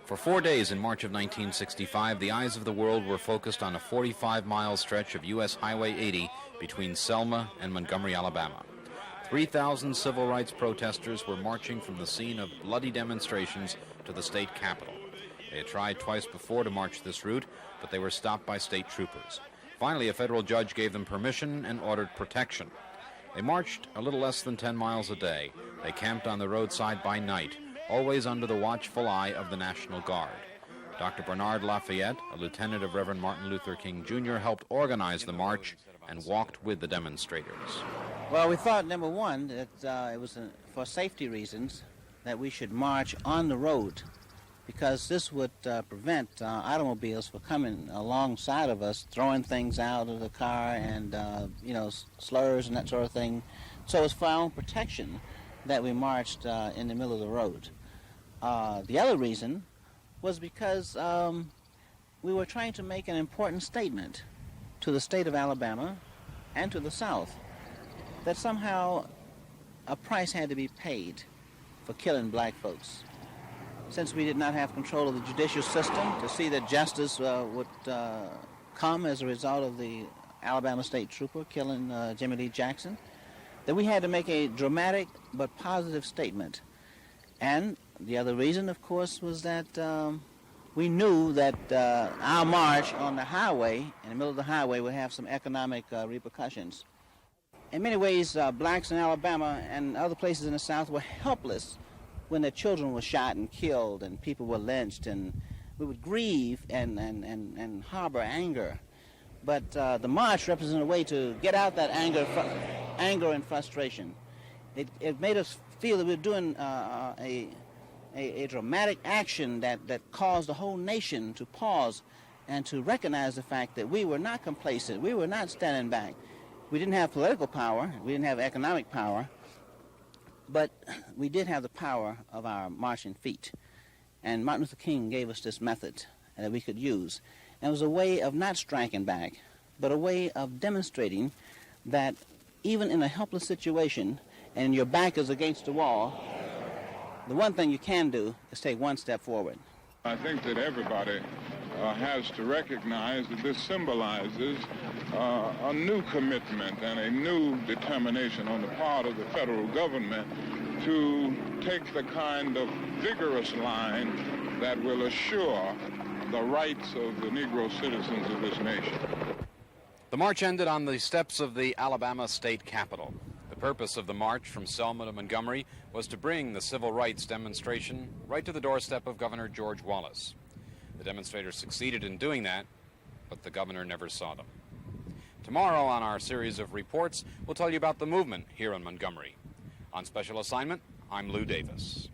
For 4 days in March of 1965, the eyes of the world were focused on a 45-mile stretch of U.S. Highway 80 between Selma and Montgomery, Alabama. 3,000 civil rights protesters were marching from the scene of bloody demonstrations to the state capitol. They had tried twice before to march this route, but they were stopped by state troopers. Finally, a federal judge gave them permission and ordered protection. They marched a little less than 10 miles a day. They camped on the roadside by night, always under the watchful eye of the National Guard. Dr. Bernard Lafayette, a lieutenant of Reverend Martin Luther King Jr., helped organize the march and walked with the demonstrators. Well, we thought, number one, that it was for safety reasons that we should march on the road, because this would prevent automobiles from coming alongside of us, throwing things out of the car and, slurs and that sort of thing. So it's for our own protection that we marched in the middle of the road. The other reason was because we were trying to make an important statement to the state of Alabama and to the South that somehow a price had to be paid for killing black folks. Since we did not have control of the judicial system to see that justice would come as a result of the Alabama state trooper killing Jimmy Lee Jackson, that we had to make a dramatic but positive statement. And the other reason, of course, was that we knew that our march on the highway, in the middle of the highway, would have some economic repercussions. In many ways, blacks in Alabama and other places in the South were helpless when their children were shot and killed and people were lynched, and we would grieve and harbor anger. But the march represented a way to get out that anger and frustration. It made us feel that we were doing a dramatic action that caused the whole nation to pause and to recognize the fact that we were not complacent, we were not standing back. We didn't have political power, we didn't have economic power, but we did have the power of our marching feet. And Martin Luther King gave us this method that we could use. And it was a way of not striking back, but a way of demonstrating that even in a helpless situation and your back is against the wall, the one thing you can do is take one step forward. I think that everybody has to recognize that this symbolizes a new commitment and a new determination on the part of the federal government to take the kind of vigorous line that will assure the rights of the Negro citizens of this nation. The march ended on the steps of the Alabama state capitol. The purpose of the march from Selma to Montgomery was to bring the civil rights demonstration right to the doorstep of Governor George Wallace. The demonstrators succeeded in doing that, but the governor never saw them. Tomorrow on our series of reports, we'll tell you about the movement here in Montgomery. On special assignment, I'm Lou Davis.